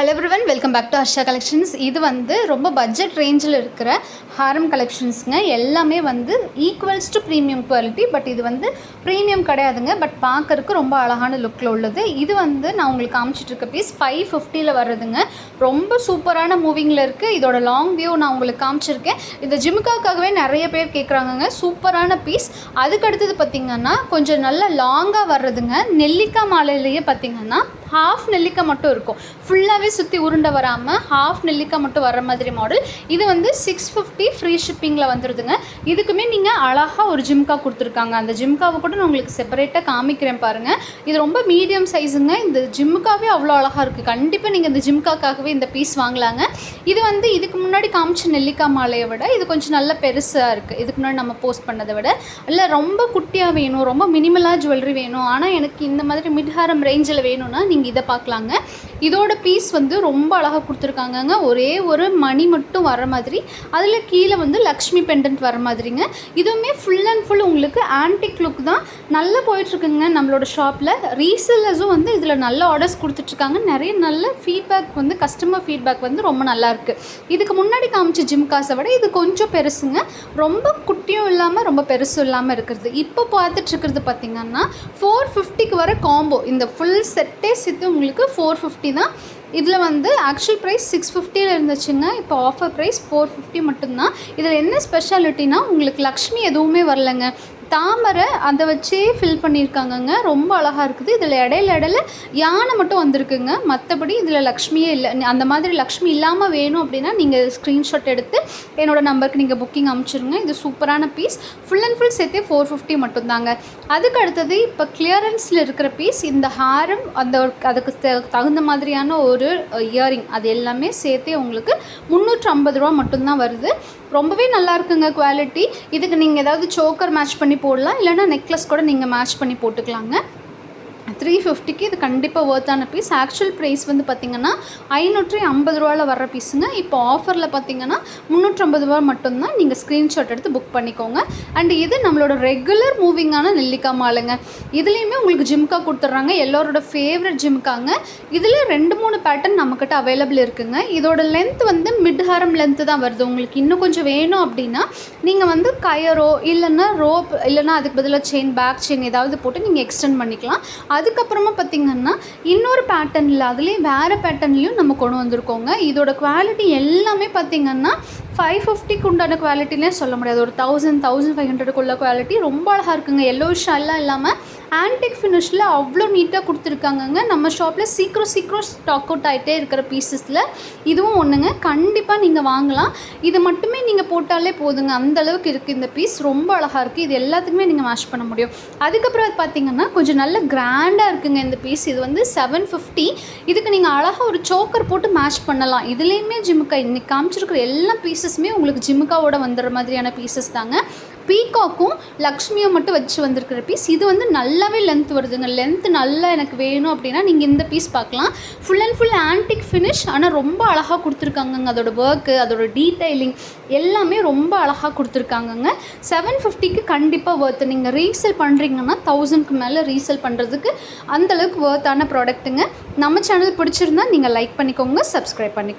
Hello everyone, welcome back to Harsha collections. இது வந்து ரொம்ப பட்ஜெட் ரேஞ்சில் இருக்கிற ஹாரம் கலெக்ஷன்ஸுங்க. எல்லாமே வந்து equals to premium quality. But இது வந்து ப்ரீமியம் கிடையாதுங்க. பட் பார்க்கறதுக்கு ரொம்ப அழகான லுக்கில் உள்ளது. இது வந்து நான் உங்களுக்கு காமிச்சிட்ருக்க பீஸ் 550 வருதுங்க. ரொம்ப சூப்பரான மூவிங்கில் இருக்குது. இதோட லாங் வியூ நான் உங்களுக்கு காமிச்சிருக்கேன். இந்த ஜிமுக்காக்காகவே நிறைய பேர் கேட்குறாங்கங்க. சூப்பரான பீஸ். அதுக்கு அடுத்தது பார்த்திங்கன்னா கொஞ்சம் நல்ல லாங்காக வர்றதுங்க. நெல்லிக்காய் மாலையிலேயே பார்த்திங்கன்னா ஹாஃப் நெல்லிக்காய் மட்டும் இருக்கும். ஃபுல்லாகவே சுற்றி உருண்டை வராமல் ஹாஃப் நெல்லிக்காய் மட்டும் வர மாதிரி மாடல். இது வந்து 650 ஃப்ரீ ஷிப்பிங்கில் வந்துடுதுங்க. இதுக்குமே நீங்கள் அழகாக ஒரு ஜிம்கா கொடுத்துருக்காங்க. அந்த ஜிம்காவை கூட நான் உங்களுக்கு செப்பரேட்டாக காமிக்கிறேன் பாருங்கள். இது ரொம்ப மீடியம் சைஸுங்க. இந்த ஜிம்காவே அவ்வளோ அழகாக இருக்குது. கண்டிப்பாக நீங்கள் இந்த ஜிம்காக்காகவே இந்த பீஸ் வாங்கலாங்க. இது வந்து இதுக்கு முன்னாடி காமிச்ச நெல்லிக்காய் மாலையை விட இது கொஞ்சம் நல்ல பெருசாக இருக்குது. இதுக்கு முன்னாடி நம்ம போஸ்ட் பண்ணதை விட இல்லை ரொம்ப குட்டியாக வேணும், ரொம்ப மினிமலாக ஜுவல்லரி வேணும், ஆனால் எனக்கு இந்த மாதிரி மிட்ஹாரம் ரேஞ்சில் வேணும்னா நீங்கள் இதை பார்க்கலாங்க. இதோட பீஸ் வந்து ரொம்ப அழகாக கொடுத்துருக்காங்கங்க. ஒரே ஒரு மணி மட்டும் வர மாதிரி, அதில் கீழே வந்து லக்ஷ்மி பெண்டன்ட் வர மாதிரிங்க. இதுவுமே ஃபுல் அண்ட் ஃபுல் உங்களுக்கு ஆன்டிக் லுக் தான். நல்லா போயிட்டுருக்குங்க நம்மளோட ஷாப்பில். ரீசெல்லர்ஸும் வந்து இதில் நல்ல ஆர்டர்ஸ் கொடுத்துட்ருக்காங்க. நிறைய நல்ல ஃபீட்பேக் வந்து கஸ்டமர் ஃபீட்பேக் வந்து ரொம்ப நல்லாயிருக்கு. இதுக்கு முன்னாடி காமிச்ச ஜிம்காஸை விட இது கொஞ்சம் பெருசுங்க. ரொம்ப குட்டியும் இல்லாமல் ரொம்ப பெருசும் இல்லாமல் இருக்கிறது. இப்போ பார்த்துட்ருக்கிறது பார்த்திங்கன்னா 450க்கு வர காம்போ. இந்த ஃபுல் செட்டே சேர்த்து உங்களுக்கு 450 தான். இதில் வந்து ஆக்சுவல் ப்ரைஸ் 650 இருந்துச்சுங்க. இப்போ ஆஃபர் ப்ரைஸ் 450 மட்டும்தான். இதில் என்ன ஸ்பெஷாலிட்டினா உங்களுக்கு லக்ஷ்மி எதுவுமே வரலைங்க. தாமரை அதை வச்சே ஃபில் பண்ணியிருக்காங்கங்க. ரொம்ப அழகாக இருக்குது. இதில் இடையில யானை மட்டும் வந்திருக்குங்க. மற்றபடி இதில் லக்ஷ்மியே இல்லை. அந்த மாதிரி லக்ஷ்மி இல்லாமல் வேணும் அப்படின்னா நீங்கள் ஸ்க்ரீன்ஷாட் எடுத்து என்னோடய நம்பருக்கு நீங்கள் புக்கிங் அனுப்பிச்சிருங்க. இது சூப்பரான பீஸ். ஃபுல் அண்ட் ஃபுல் சேர்த்தே 450 மட்டும்தாங்க. அதுக்கு அடுத்தது இப்போ கிளியரன்ஸில் இருக்கிற பீஸ் இந்த ஹாரம், அதுக்கு தகுந்த மாதிரியான ஒரு இயரிங், அது எல்லாமே சேர்த்தே உங்களுக்கு 350 ரூபா மட்டும்தான் வருது. ரொம்பவே நல்லா இருக்குங்க குவாலிட்டி. இதுக்கு நீங்கள் ஏதாவது சோக்கர் மேட்ச் பண்ணி போடலாம், இல்லைனா நெக்லஸ் கூட நீங்கள் மேட்ச் பண்ணி போட்டுக்கலாங்க. 350க்கு இது கண்டிப்பாக ஒர்த்தான பீஸ். ஆக்சுவல் ப்ரைஸ் வந்து பார்த்திங்கன்னா 550 ரூபாவில் வர்ற பீஸுங்க. இப்போ ஆஃபரில் பார்த்திங்கன்னா 350 ரூபா மட்டும்தான். நீங்கள் ஸ்க்ரீன்ஷாட் எடுத்து புக் பண்ணிக்கோங்க. அண்ட் இது நம்மளோட ரெகுலர் மூவிங்கான நெல்லிக்காய் மாலைங்க. இதுலேயுமே உங்களுக்கு ஜிம்கா கொடுத்துட்றாங்க. எல்லோரோட ஃபேவரட் ஜிம்காங்க. இதில் 2-3 பேட்டர்ன் நம்மக்கிட்ட அவைலபிள் இருக்குங்க. இதோட லென்த் வந்து மிட்ஹாரம் லென்த்து தான் வருது. உங்களுக்கு இன்னும் கொஞ்சம் வேணும் அப்படின்னா நீங்கள் வந்து கயரோ இல்லைன்னா ரோப் இல்லைன்னா அதுக்கு பதிலாக செயின், பேக் செயின் ஏதாவது போட்டு நீங்கள் எக்ஸ்டெண்ட் பண்ணிக்கலாம். அதுக்கப்புறமா பார்த்திங்கன்னா இன்னொரு பேட்டர்னில் அதுலேயும் வேறு பேட்டர்ன்லேயும் நம்ம கொண்டு வந்திருக்கோங்க. இதோட குவாலிட்டி எல்லாமே பார்த்திங்கன்னா 550க்கு உண்டான குவாலிட்டினே சொல்ல முடியாது. ஒரு 1500 குவாலிட்டி. ரொம்ப அழகாக இருக்குங்க. எல்லோ ஷெல்லாம் இல்லாமல் ஆன்டிக் ஃபினிஷில் அவ்வளோ நீட்டாக கொடுத்துருக்காங்கங்க. நம்ம ஷாப்பில் சீக்கிரம் ஸ்டாக் அவுட் ஆகிட்டே இருக்கிற பீசஸில் இதுவும் ஒன்றுங்க. கண்டிப்பாக நீங்கள் வாங்கலாம். இது மட்டுமே நீங்கள் போட்டாலே போதுங்க. அந்தளவுக்கு இருக்குது இந்த பீஸ். ரொம்ப அழகாக இருக்குது. இது எல்லாத்துக்குமே நீங்கள் மேட்ச் பண்ண முடியும். அதுக்கப்புறம் அது பார்த்திங்கன்னா கொஞ்சம் நல்ல கிராண்டாக இருக்குங்க இந்த பீஸ். இது வந்து 750. இதுக்கு நீங்கள் அழகாக ஒரு சோக்கர் போட்டு மேட்ச் பண்ணலாம். இதுலேயுமே ஜிம்கா இன்னைக்கு காமிச்சிருக்கிற எல்லா பீசஸுமே உங்களுக்கு ஜிம்காவோட வந்துடுற மாதிரியான பீசஸ் தாங்க. பீகாக்கும் லக்ஷ்மியும் மட்டும் வச்சு வந்திருக்கிற பீஸ். இது வந்து நல்லாவே லென்த் வருதுங்க. லென்த் நல்லா எனக்கு வேணும் அப்படின்னா நீங்கள் இந்த பீஸ் பார்க்கலாம். Full and full antique finish, ஆனால் ரொம்ப அழகாக கொடுத்துருக்காங்கங்க. அதோட ஒர்க்கு, அதோட டீட்டெயிலிங் எல்லாமே ரொம்ப அழகாக கொடுத்துருக்காங்கங்க. 750க்கு கண்டிப்பாக ஒர்த்து. நீங்கள் ரீசேல் பண்ணுறீங்கன்னா 1000க்கு மேலே ரீசேல் பண்ணுறதுக்கு அந்தளவுக்கு ஒர்த்தான ப்ராடக்ட்டுங்க. நம்ம சேனல் பிடிச்சிருந்தா நீங்கள் லைக் பண்ணிக்கோங்க, சப்ஸ்கிரைப் பண்ணிக்கோங்க.